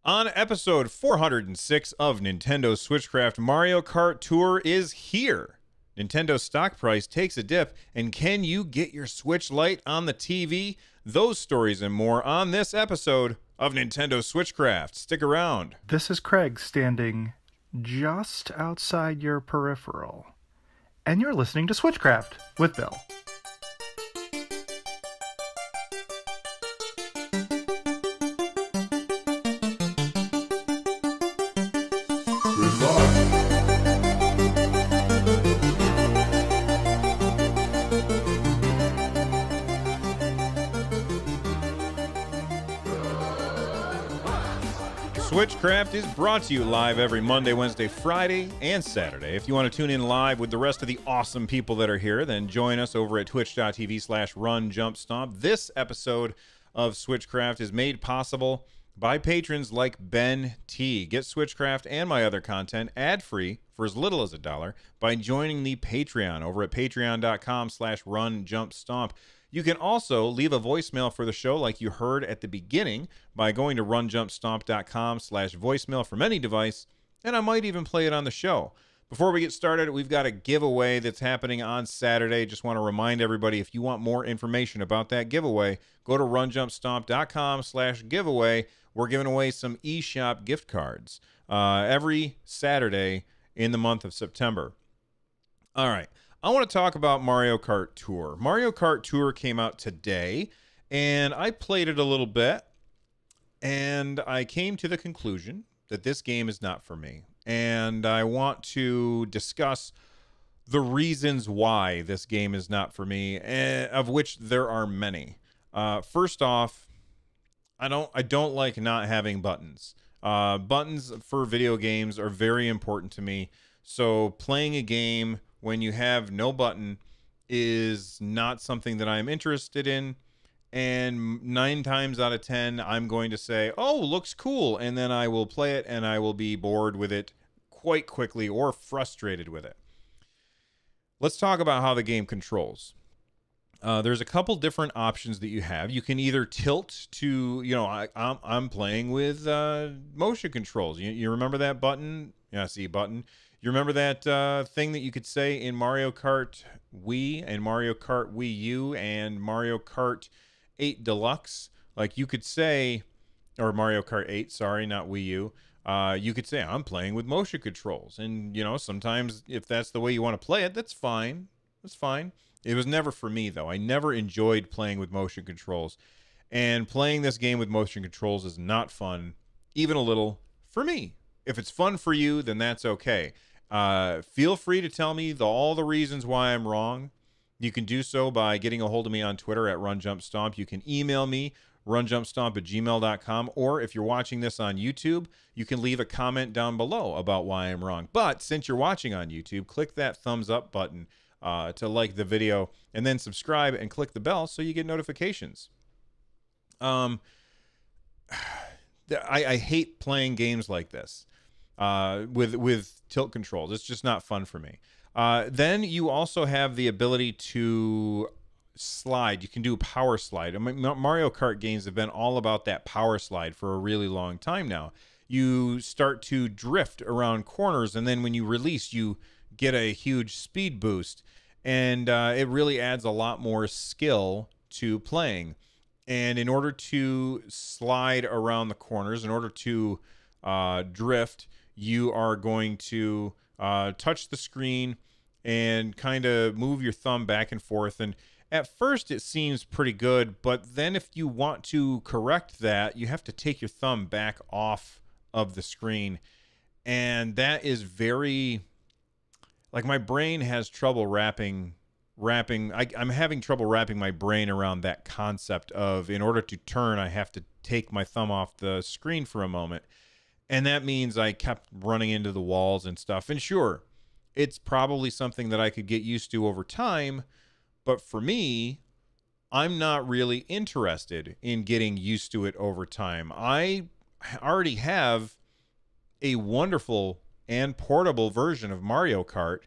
On episode 406 of Nintendo Switchcraft, Mario Kart Tour is here. Nintendo's stock price takes a dip, and can you get your Switch Lite on the TV? Those stories and more on this episode of Nintendo Switchcraft. Stick around. This is Craig standing just outside your peripheral, and you're listening to Switchcraft with Bill. Switchcraft is brought to you live every Monday, Wednesday, Friday, and Saturday. If you want to tune in live with the rest of the awesome people that are here, then join us over at twitch.tv/runjumpstomp. This episode of Switchcraft is made possible by patrons like Ben T. Get Switchcraft and my other content ad-free for as little as $1 by joining the Patreon over at patreon.com/runjumpstomp. You can also leave a voicemail for the show like you heard at the beginning by going to runjumpstomp.com/voicemail from any device, and I might even play it on the show. Before we get started, we've got a giveaway that's happening on Saturday. Just want to remind everybody, if you want more information about that giveaway, go to runjumpstomp.com/giveaway. We're giving away some eShop gift cards every Saturday in the month of September. All right. I want to talk about Mario Kart Tour. Mario Kart Tour came out today, and I played it a little bit, and I came to the conclusion that this game is not for me. And I want to discuss the reasons why this game is not for me, of which there are many. First off, I don't like not having buttons. Buttons for video games are very important to me. So playing a game when you have no button is not something that I'm interested in. And 9 times out of 10, I'm going to say, oh, looks cool. And then I will play it and I will be bored with it quite quickly or frustrated with it. Let's talk about how the game controls. There's a couple different options that you have. You can either tilt to, I'm playing with motion controls. You remember that button? Yeah, see, button. You remember that thing that you could say in Mario Kart Wii and Mario Kart Wii U and Mario Kart 8 Deluxe? Like you could say, or Mario Kart 8, sorry, not Wii U. You could say, I'm playing with motion controls. And, sometimes if that's the way you want to play it, that's fine. That's fine. It was never for me, though. I never enjoyed playing with motion controls. And playing this game with motion controls is not fun, even a little, for me. If it's fun for you, then that's okay. Feel free to tell me all the reasons why I'm wrong. You can do so by getting a hold of me on Twitter at runjumpstomp. You can email me, runjumpstomp@gmail.com, or if you're watching this on YouTube, you can leave a comment down below about why I'm wrong. But since you're watching on YouTube, click that thumbs up button to like the video, and then subscribe and click the bell so you get notifications. I hate playing games like this with tilt controls. It's just not fun for me. Then you also have the ability to slide. You can do a power slide. Mario Kart games have been all about that power slide for a really long time now. You start to drift around corners, and then when you release, you get a huge speed boost, and it really adds a lot more skill to playing. And in order to slide around the corners, in order to drift, you are going to touch the screen and kind of move your thumb back and forth. And at first it seems pretty good, but then if you want to correct that, you have to take your thumb back off of the screen. And that is very, like, my brain has trouble I'm having trouble wrapping my brain around that concept of, in order to turn, I have to take my thumb off the screen for a moment. And that means I kept running into the walls and stuff. And sure, it's probably something that I could get used to over time. But for me, I'm not really interested in getting used to it over time. I already have a wonderful and portable version of Mario Kart,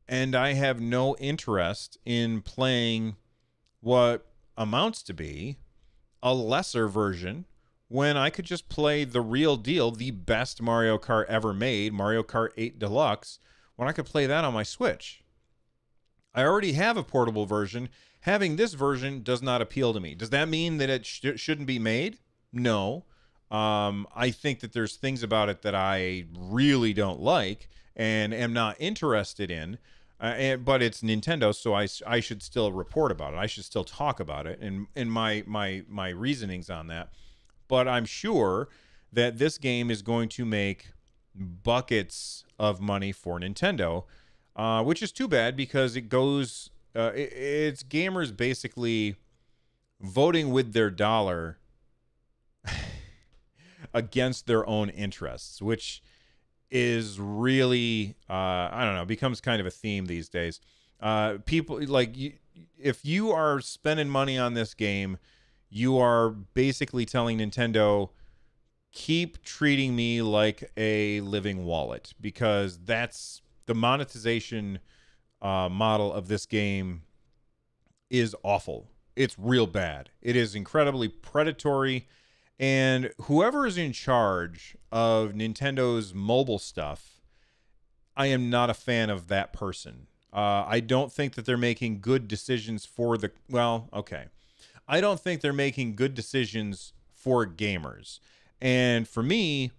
and I have no interest in playing what amounts to be a lesser version when I could just play the real deal, the best Mario Kart ever made, Mario Kart 8 Deluxe, when I could play that on my Switch. I already have a portable version. Having this version does not appeal to me. Does that mean that it shouldn't be made? No. I think that there's things about it that I really don't like and am not interested in. But it's Nintendo, so I should still report about it. I should still talk about it and my reasonings on that. But I'm sure that this game is going to make buckets of money for Nintendo, which is too bad because it goes. It's gamers basically voting with their dollar against their own interests, which is really I don't know, becomes kind of a theme these days. People like if you are spending money on this game, you are basically telling Nintendo, keep treating me like a living wallet, because that's the monetization model of this game is awful. It's real bad. It is incredibly predatory. And whoever is in charge of Nintendo's mobile stuff, I am not a fan of that person. I don't think that they're making good decisions for the... Well, okay. I don't think they're making good decisions for gamers. And for me,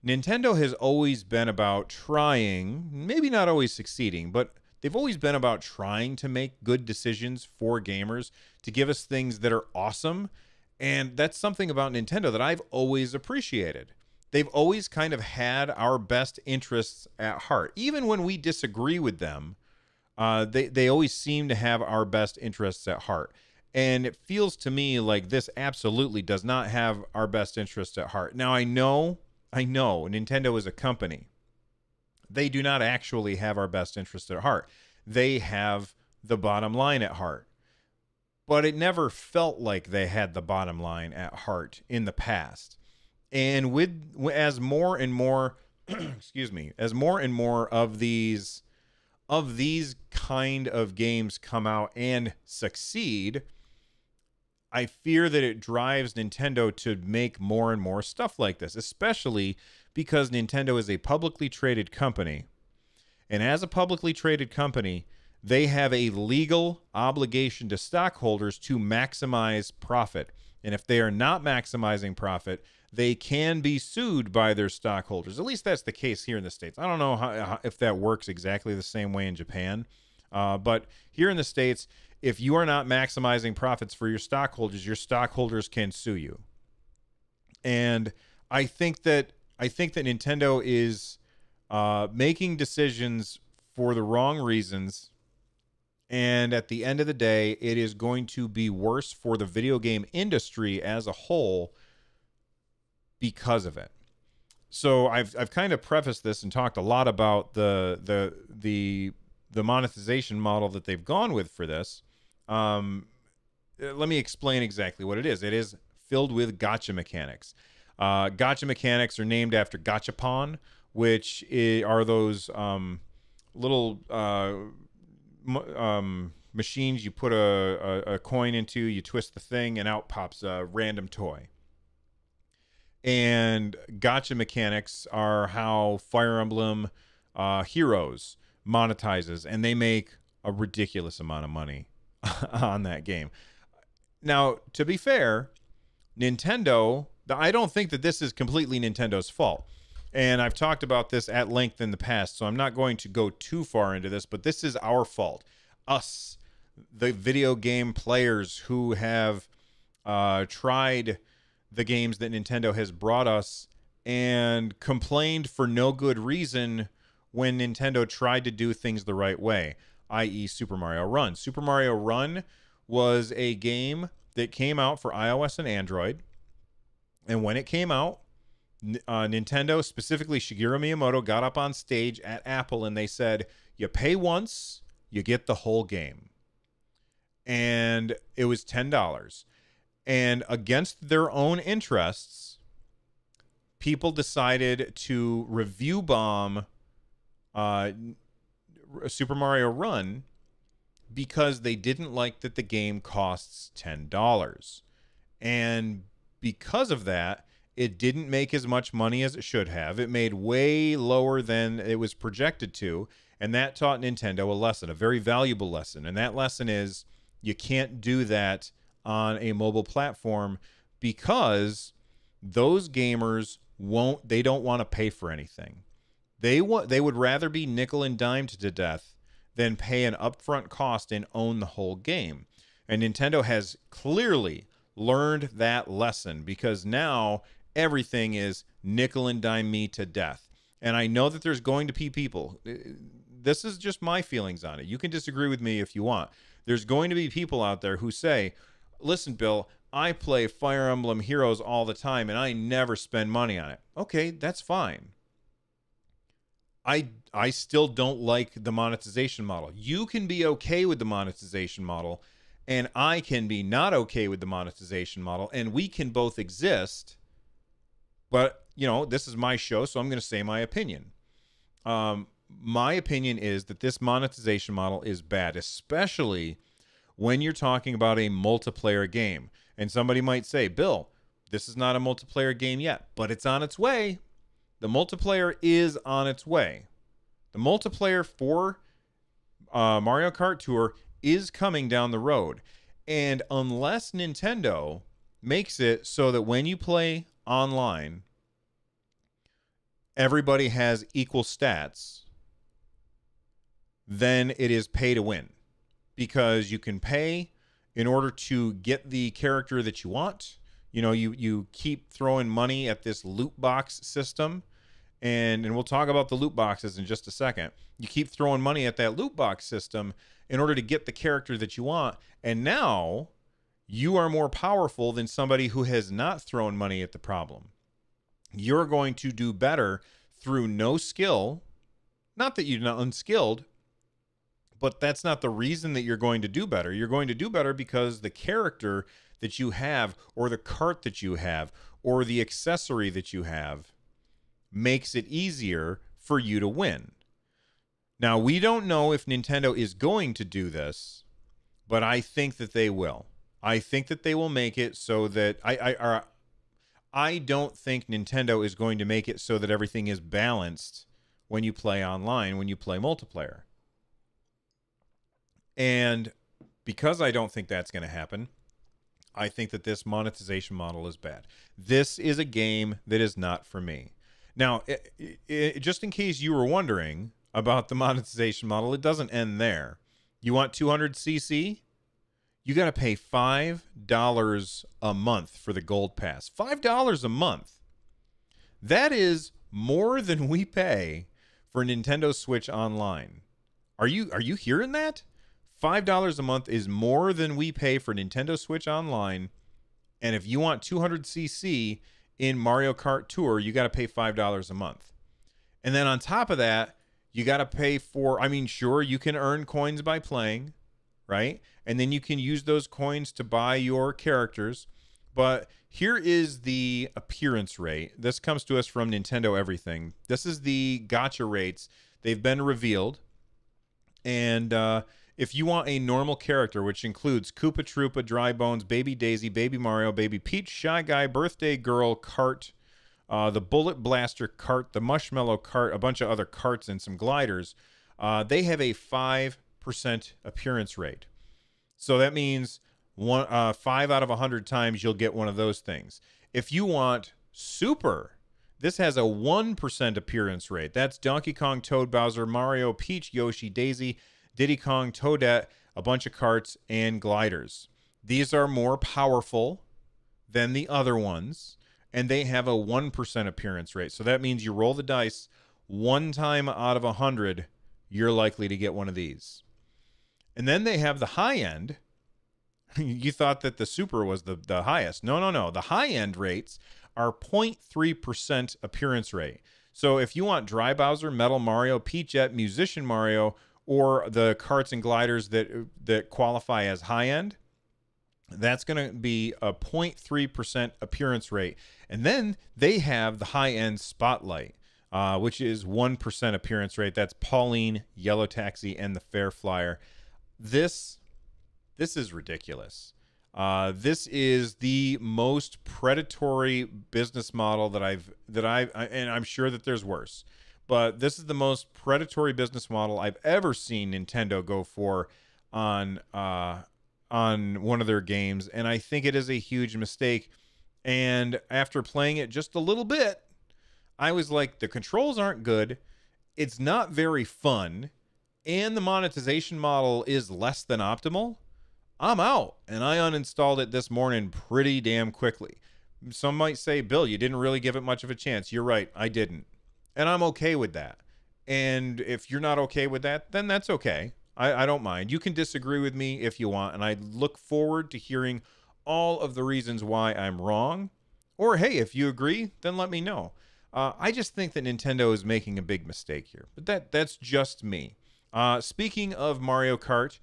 Nintendo has always been about trying, maybe not always succeeding, but they've always been about trying to make good decisions for gamers, to give us things that are awesome. And that's something about Nintendo that I've always appreciated. They've always kind of had our best interests at heart. Even when we disagree with them, they always seem to have our best interests at heart. And it feels to me like this absolutely does not have our best interests at heart. Now, I know Nintendo is a company. They do not actually have our best interests at heart. They have the bottom line at heart. But it never felt like they had the bottom line at heart in the past. And as more and more, excuse me, as more and more of these kind of games come out and succeed, I fear that it drives Nintendo to make more and more stuff like this, especially because Nintendo is a publicly traded company. And as a publicly traded company, they have a legal obligation to stockholders to maximize profit. And if they are not maximizing profit, they can be sued by their stockholders. At least that's the case here in the States. I don't know if that works exactly the same way in Japan. But here in the States, if you are not maximizing profits for your stockholders can sue you. And I think that Nintendo is making decisions for the wrong reasons. And at the end of the day, it is going to be worse for the video game industry as a whole because of it. So I've kind of prefaced this and talked a lot about the monetization model that they've gone with for this. Let me explain exactly what it is. It is filled with gacha mechanics. Gacha mechanics are named after gachapon, which are those little machines you put a coin into, you twist the thing, and out pops a random toy. And gacha mechanics are how Fire Emblem Heroes monetizes, and they make a ridiculous amount of money on that game. Now, to be fair, Nintendo, I don't think that this is completely Nintendo's fault. And I've talked about this at length in the past, so I'm not going to go too far into this, but this is our fault. Us, the video game players who have tried the games that Nintendo has brought us and complained for no good reason when Nintendo tried to do things the right way, i.e. Super Mario Run. Super Mario Run was a game that came out for iOS and Android. And when it came out, Nintendo, specifically Shigeru Miyamoto, got up on stage at Apple and they said, you pay once, you get the whole game. And it was $10. And against their own interests, people decided to review bomb Super Mario Run because they didn't like that the game costs $10. And because of that, It didn't make as much money as it should have. It made way lower than it was projected to. And that taught Nintendo a lesson, a very valuable lesson. And that lesson is you can't do that on a mobile platform because those gamers they don't want to pay for anything. They would rather be nickel and dimed to death than pay an upfront cost and own the whole game. And Nintendo has clearly learned that lesson because now everything is nickel and dime me to death. And I know that there's going to be people. This is just my feelings on it. You can disagree with me if you want. There's going to be people out there who say, listen, Bill, I play Fire Emblem Heroes all the time and I never spend money on it. Okay, that's fine. I still don't like the monetization model. You can be okay with the monetization model, and I can be not okay with the monetization model, and we can both exist. But, you know, this is my show, so I'm going to say my opinion. My opinion is that this monetization model is bad, especially when you're talking about a multiplayer game. And somebody might say, Bill, this is not a multiplayer game yet, but it's on its way. The multiplayer is on its way. The multiplayer for Mario Kart Tour is coming down the road. And unless Nintendo makes it so that when you play online, everybody has equal stats, then it is pay to win. Because you can pay in order to get the character that you want. You know, you keep throwing money at this loot box system. And we'll talk about the loot boxes in just a second. You keep throwing money at that loot box system in order to get the character that you want. And now you are more powerful than somebody who has not thrown money at the problem. You're going to do better through no skill. Not that you're not unskilled, but that's not the reason that you're going to do better. You're going to do better because the character that you have, or the cart that you have, or the accessory that you have makes it easier for you to win. Now, we don't know if Nintendo is going to do this, but I think that they will. I think that they will make it so that I don't think Nintendo is going to make it so that everything is balanced when you play online, when you play multiplayer. And because I don't think that's going to happen, I think that this monetization model is bad. This is a game that is not for me. Now, just in case you were wondering about the monetization model, it doesn't end there. You want 200cc? You got to pay $5 a month for the gold pass. $5 a month. That is more than we pay for Nintendo Switch Online. Are you hearing that? $5 a month is more than we pay for Nintendo Switch Online. And if you want 200cc in Mario Kart Tour, you got to pay $5 a month. And then on top of that, you got to pay for, I mean, sure, you can earn coins by playing, right? And then you can use those coins to buy your characters. But here is the appearance rate. This comes to us from Nintendo Everything. This is the gacha rates. They've been revealed. And if you want a normal character, which includes Koopa Troopa, Dry Bones, Baby Daisy, Baby Mario, Baby Peach, Shy Guy, Birthday Girl, Cart, the Bullet Blaster Cart, the Mushmallow Cart, a bunch of other carts, and some gliders, they have a 5% appearance rate. So that means 5 out of 100 times you'll get one of those things. If you want Super, this has a 1% appearance rate. That's Donkey Kong, Toad, Bowser, Mario, Peach, Yoshi, Daisy, Diddy Kong, Toadette, a bunch of carts, and gliders. These are more powerful than the other ones, and they have a 1% appearance rate. So that means you roll the dice 1 time out of 100, you're likely to get one of these. And then they have the high end. You thought that the Super was the highest. No. The high end rates are 0.3% appearance rate. So if you want Dry Bowser, Metal Mario, Peachette, Musician Mario, or the carts and gliders that qualify as high end, that's going to be a 0.3% appearance rate. And then they have the high end Spotlight, which is 1% appearance rate. That's Pauline, Yellow Taxi, and the Fair Flyer. This is ridiculous. This is the most predatory business model and I'm sure that there's worse, but this is the most predatory business model I've ever seen Nintendo go for on one of their games, and I think it is a huge mistake. And after playing it just a little bit, I was like, the controls aren't good. It's not very fun, and the monetization model is less than optimal. I'm out, and I uninstalled it this morning pretty damn quickly. Some might say, Bill, you didn't really give it much of a chance. You're right, I didn't. And I'm okay with that. And if you're not okay with that, then that's okay. I don't mind. You can disagree with me if you want, and I look forward to hearing all of the reasons why I'm wrong. Or, hey, if you agree, then let me know. I just think that Nintendo is making a big mistake here. But that's just me. Speaking of Mario Kart,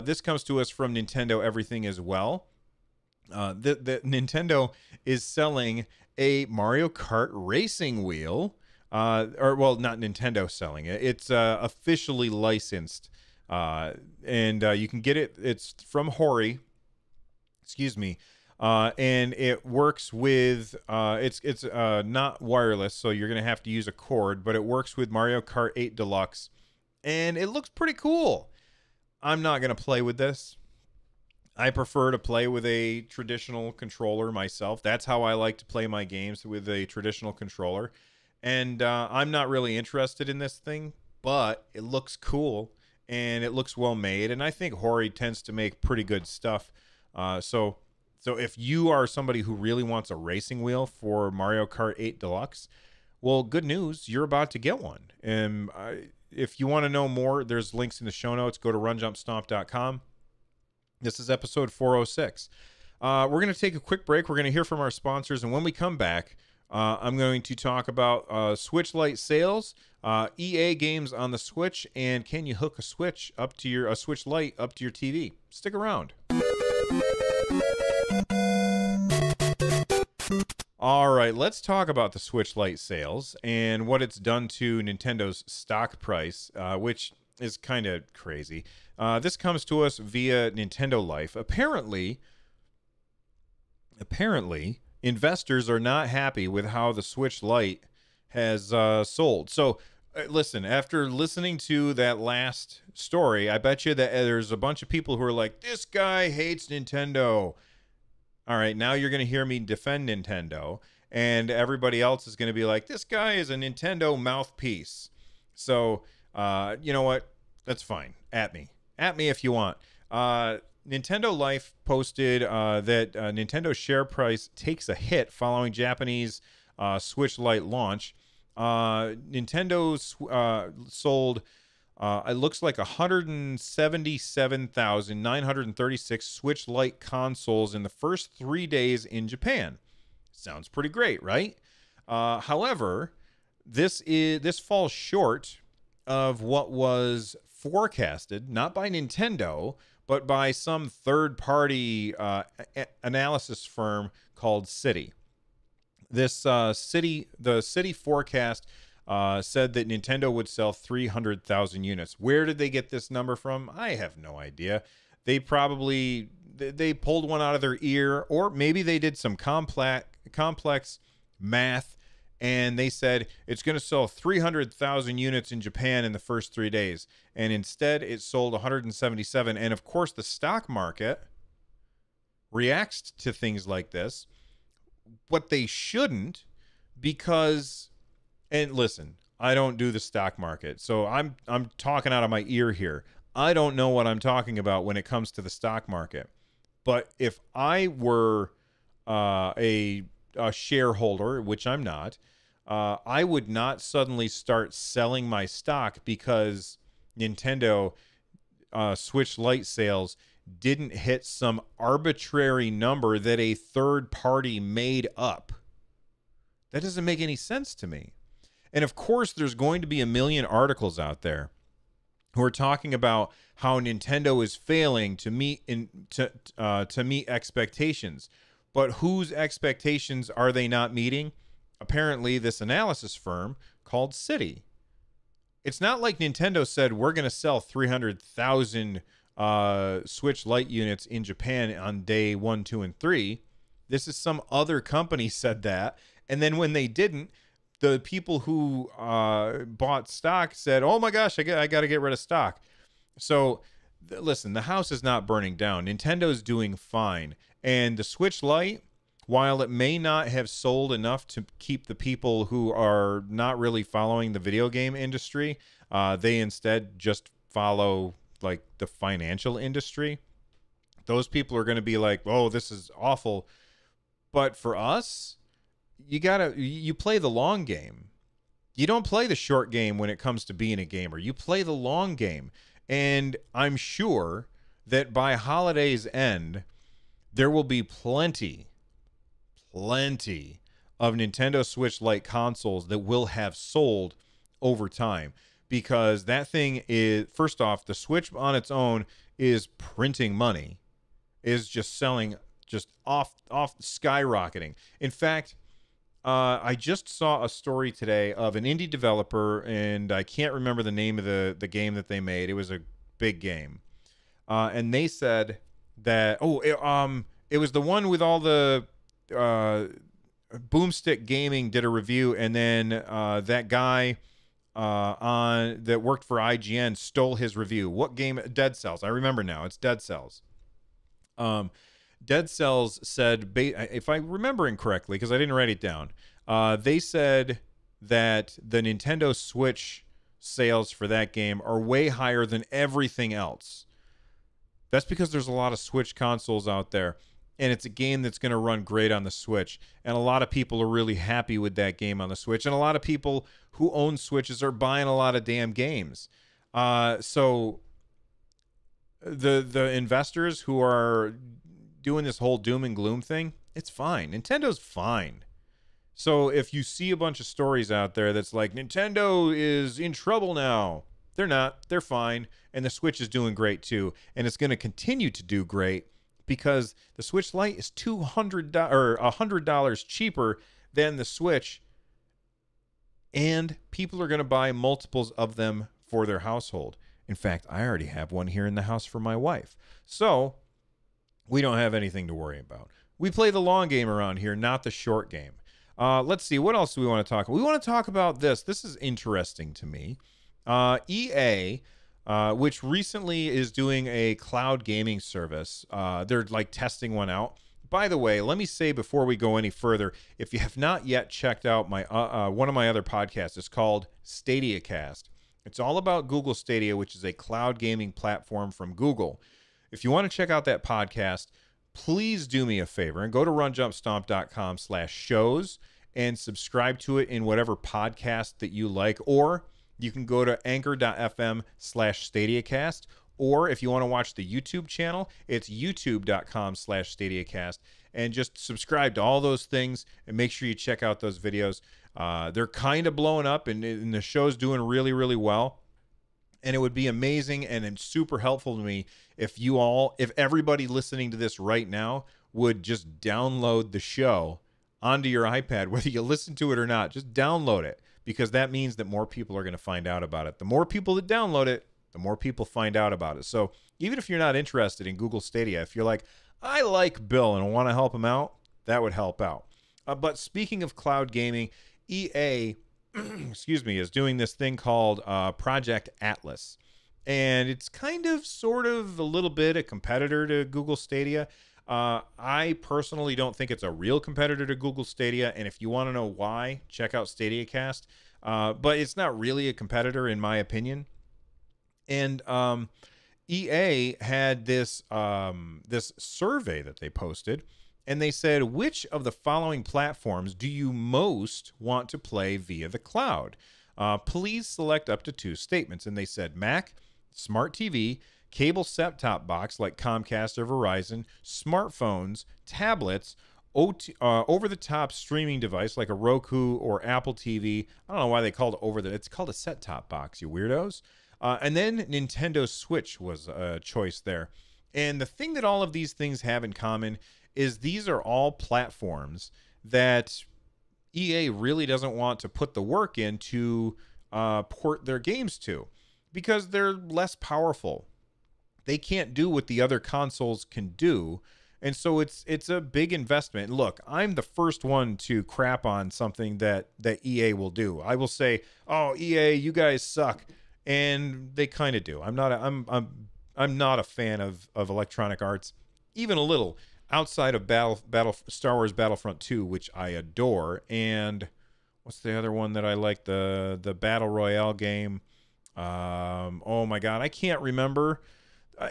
this comes to us from Nintendo Everything as well. The Nintendo is selling a Mario Kart racing wheel. Not Nintendo selling it. It's officially licensed. And you can get it. It's from Hori. Excuse me. And it works with it's not wireless, so you're gonna have to use a cord, but it works with Mario Kart 8 Deluxe, and it looks pretty cool. I'm not gonna play with this. I prefer to play with a traditional controller myself. That's how I like to play my games, with a traditional controller. And I'm not really interested in this thing, but it looks cool and it looks well made. And I think Hori tends to make pretty good stuff. So if you are somebody who really wants a racing wheel for Mario Kart 8 Deluxe, well, good news, you're about to get one. And if you want to know more, there's links in the show notes. Go to runjumpstomp.com. This is episode 406. We're going to take a quick break. We're going to hear from our sponsors. And when we come back, I'm going to talk about Switch Lite sales, EA games on the Switch, and can you hook a Switch Lite up to your TV? Stick around. All right, let's talk about the Switch Lite sales and what it's done to Nintendo's stock price, which is kind of crazy. This comes to us via Nintendo Life. Apparently, investors are not happy with how the Switch Lite has sold. So, listen, after listening to that last story, I bet you that there's a bunch of people who are like, this guy hates Nintendo. All right, now you're going to hear me defend Nintendo, and everybody else is going to be like, this guy is a Nintendo mouthpiece. So, you know what? That's fine. At me if you want. Nintendo Life posted that Nintendo's share price takes a hit following Japanese Switch Lite launch. Nintendo's sold, it looks like 177,936 Switch Lite consoles in the first 3 days in Japan. Sounds pretty great, right? However, this falls short of what was forecasted, not by Nintendo, but by some third-party analysis firm called Citi. The Citi forecast said that Nintendo would sell 300,000 units. Where did they get this number from? I have no idea. They probably they pulled one out of their ear, or maybe they did some complex math, and they said it's going to sell 300,000 units in Japan in the first 3 days. And instead, it sold 177. And of course, the stock market reacts to things like this. But they shouldn't, because, and listen, I don't do the stock market, so I'm talking out of my ear here. I don't know what I'm talking about when it comes to the stock market. But if I were a shareholder, which I'm not, I would not suddenly start selling my stock because Nintendo Switch Lite sales didn't hit some arbitrary number that a third party made up. That doesn't make any sense to me. And of course, there's going to be a million articles out there who are talking about how Nintendo is failing to meet expectations. But whose expectations are they not meeting? Apparently, this analysis firm called Citi. It's not like Nintendo said, we're going to sell 300,000 Switch Lite units in Japan on day 1, 2, and 3. This is some other company said that. And then when they didn't, the people who bought stock said, oh my gosh, I got to get rid of stock. So listen, the house is not burning down. Nintendo's doing fine. And the Switch Lite, while it may not have sold enough to keep the people who are not really following the video game industry, they instead just follow like the financial industry. Those people are going to be like, oh, this is awful. But for us, you play the long game. You don't play the short game when it comes to being a gamer. You play the long game. And I'm sure that by holiday's end, there will be plenty of Nintendo Switch Lite consoles that will have sold over time. Because that thing is, first off, the Switch on its own is printing money, is just selling just off skyrocketing. In fact, I just saw a story today of an indie developer, and I can't remember the name of the game that they made. It was a big game. And they said that, it was the one with all the Boomstick Gaming did a review, and then that guy that worked for IGN stole his review. What game? Dead Cells. I remember now. It's Dead Cells. Dead Cells said, if I'm remembering correctly, because I didn't write it down, they said that the Nintendo Switch sales for that game are way higher than everything else. That's because there's a lot of Switch consoles out there, and it's a game that's going to run great on the Switch. And a lot of people are really happy with that game on the Switch. And a lot of people who own Switches are buying a lot of damn games. So the investors who are doing this whole doom and gloom thing, it's fine. Nintendo's fine. So if you see a bunch of stories out there that's like, Nintendo is in trouble now, they're not. They're fine. And the Switch is doing great too. And it's going to continue to do great because the Switch Lite is $200 or $100 cheaper than the Switch. And people are going to buy multiples of them for their household. In fact, I already have one here in the house for my wife. So we don't have anything to worry about. We play the long game around here, not the short game. Let's see. What else do we want to talk about? We want to talk about this. This is interesting to me. EA, which recently is doing a cloud gaming service. They're like testing one out. By the way, let me say before we go any further, if you have not yet checked out my one of my other podcasts, it's called Stadia Cast. It's all about Google Stadia, which is a cloud gaming platform from Google. If you want to check out that podcast, please do me a favor and go to runjumpstomp.com/shows and subscribe to it in whatever podcast that you like. Or you can go to anchor.fm/StadiaCast. Or if you want to watch the YouTube channel, it's youtube.com/StadiaCast. And just subscribe to all those things and make sure you check out those videos. They're kind of blowing up and the show's doing really, really well. And it would be amazing and super helpful to me if everybody listening to this right now would just download the show onto your iPad, whether you listen to it or not. Just download it, because that means that more people are going to find out about it. The more people that download it, the more people find out about it. So even if you're not interested in Google Stadia, if you're like, I like Bill and want to help him out, that would help out. But speaking of cloud gaming, EA is doing this thing called Project Atlas. And it's kind of, sort of, a little bit a competitor to Google Stadia. I personally don't think it's a real competitor to Google Stadia. And if you want to know why, check out StadiaCast. But it's not really a competitor, in my opinion. And EA had this survey that they posted. And they said, which of the following platforms do you most want to play via the cloud? Please select up to 2 statements. And they said Mac, Smart TV, cable set-top box like Comcast or Verizon, smartphones, tablets, over-the-top streaming device like a Roku or Apple TV. I don't know why they called it it's called a set-top box, you weirdos. And then Nintendo Switch was a choice there. And the thing that all of these things have in common is these are all platforms that EA really doesn't want to put the work in to port their games to, because they're less powerful. they can't do what the other consoles can do. And so it's a big investment. Look, I'm the first one to crap on something that EA will do. I will say, "Oh, EA, you guys suck." And they kind of do. I'm not a fan of Electronic Arts, even a little, outside of Star Wars Battlefront 2, which I adore. And what's the other one that I like? The Battle Royale game. Oh my God, I can't remember.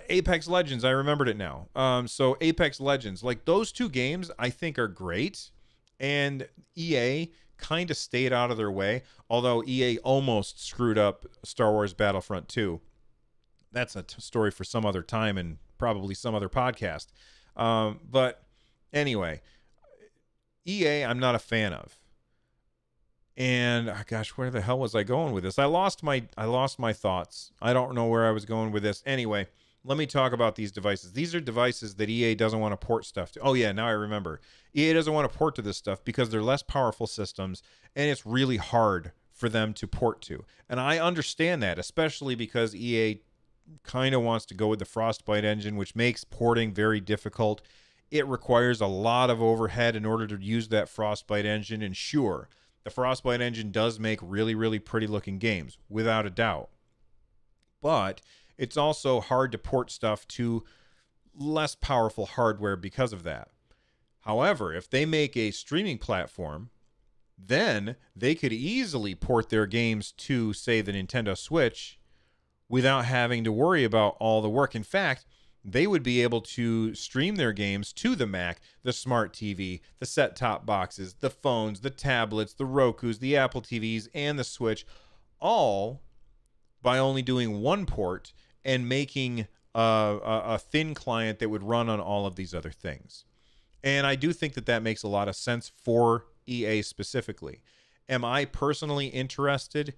Apex Legends, I remembered it now. So Apex Legends, like those two games, I think are great, and EA kind of stayed out of their way. Although EA almost screwed up Star Wars Battlefront 2. That's a story for some other time and probably some other podcast. But anyway, EA, I'm not a fan of. And gosh, where the hell was I going with this? I lost my thoughts. I don't know where I was going with this. Anyway, let me talk about these devices. These are devices that EA doesn't want to port stuff to. Oh yeah, now I remember. EA doesn't want to port to this stuff because they're less powerful systems, and it's really hard for them to port to. And I understand that, especially because EA kind of wants to go with the Frostbite engine, which makes porting very difficult. It requires a lot of overhead in order to use that Frostbite engine, and sure, the Frostbite engine does make really, really pretty looking games, without a doubt. But it's also hard to port stuff to less powerful hardware because of that. However, if they make a streaming platform, then they could easily port their games to, say, the Nintendo Switch without having to worry about all the work. In fact, they would be able to stream their games to the Mac, the smart TV, the set-top boxes, the phones, the tablets, the Rokus, the Apple TVs, and the Switch, all by only doing one port and making a thin client that would run on all of these other things. And I do think that that makes a lot of sense for EA specifically. Am I personally interested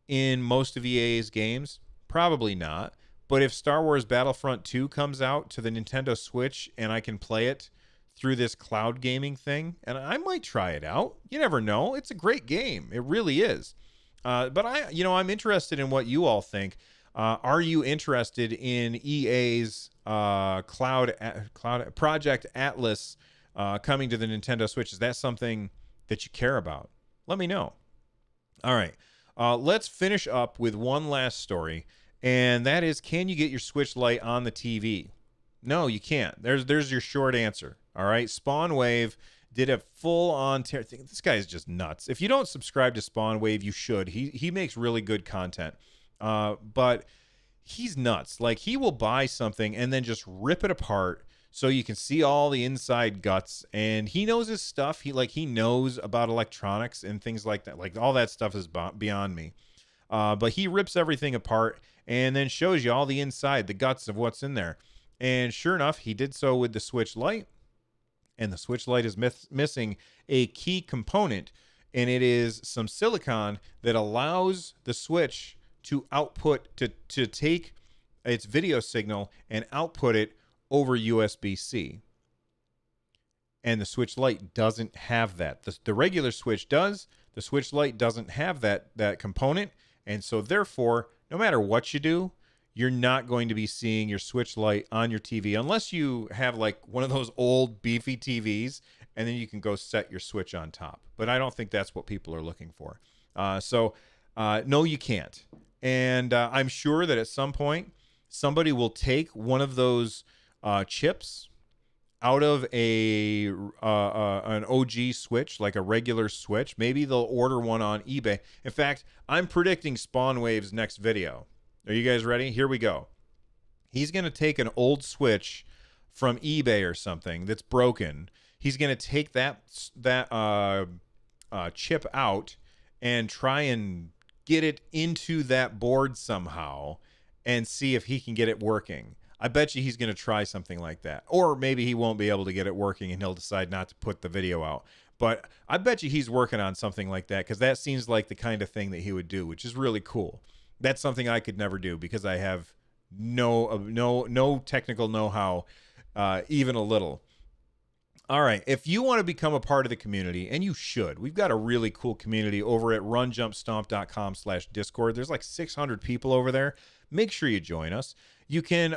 in most of EA's games? Probably not. But if Star Wars Battlefront 2 comes out to the Nintendo Switch and I can play it through this cloud gaming thing, and I might try it out. You never know. It's a great game. It really is. But I'm interested in what you all think. Are you interested in EA's cloud Project Atlas coming to the Nintendo Switch? Is that something that you care about? Let me know. All right. Let's finish up with one last story, and that is, can you get your Switch Lite on the TV? No, you can't. There's your short answer. All right. SpawnWave did a full-on tear. This guy is just nuts. If you don't subscribe to SpawnWave, you should. He makes really good content. But he's nuts. Like, he will buy something and then just rip it apart so you can see all the inside guts. And he knows his stuff. He knows about electronics and things like that. Like, all that stuff is beyond me. But he rips everything apart and then shows you all the inside, the guts of what's in there. And sure enough, he did so with the Switch Lite. And the Switch Lite is missing a key component, and it is some silicon that allows the Switch to output, to take its video signal and output it over USB-C. And the Switch Lite doesn't have that. The regular Switch does. The Switch Lite doesn't have that component. And so therefore, no matter what you do, you're not going to be seeing your Switch Lite on your TV unless you have like one of those old beefy TVs, and then you can go set your Switch on top. But I don't think that's what people are looking for. No, you can't. And I'm sure that at some point, somebody will take one of those chips out of an OG Switch, like a regular Switch. Maybe they'll order one on eBay. In fact, I'm predicting SpawnWave's next video. Are you guys ready? Here we go. He's going to take an old Switch from eBay or something that's broken. He's going to take that chip out and try and get it into that board somehow and see if he can get it working. I bet you he's going to try something like that. Or maybe he won't be able to get it working and he'll decide not to put the video out. But I bet you he's working on something like that, because that seems like the kind of thing that he would do, which is really cool. That's something I could never do because I have no technical know-how, even a little. All right, if you want to become a part of the community, and you should, we've got a really cool community over at runjumpstomp.com/Discord. There's like 600 people over there. Make sure you join us. You can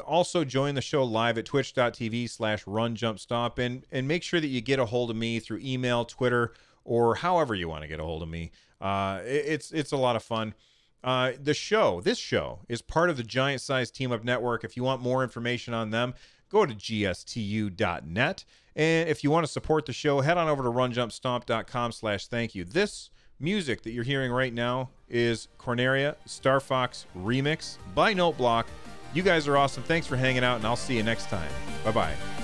also join the show live at twitch.tv/runjumpstomp and make sure that you get a hold of me through email, Twitter, or however you want to get a hold of me. It's a lot of fun. This show is part of the Giant Size Team Up Network. If you want more information on them, go to gstu.net. And if you want to support the show, head on over to runjumpstomp.com/thank you. This music that you're hearing right now is Corneria Star Fox Remix by Note Block. You guys are awesome. Thanks for hanging out, and I'll see you next time. Bye-bye.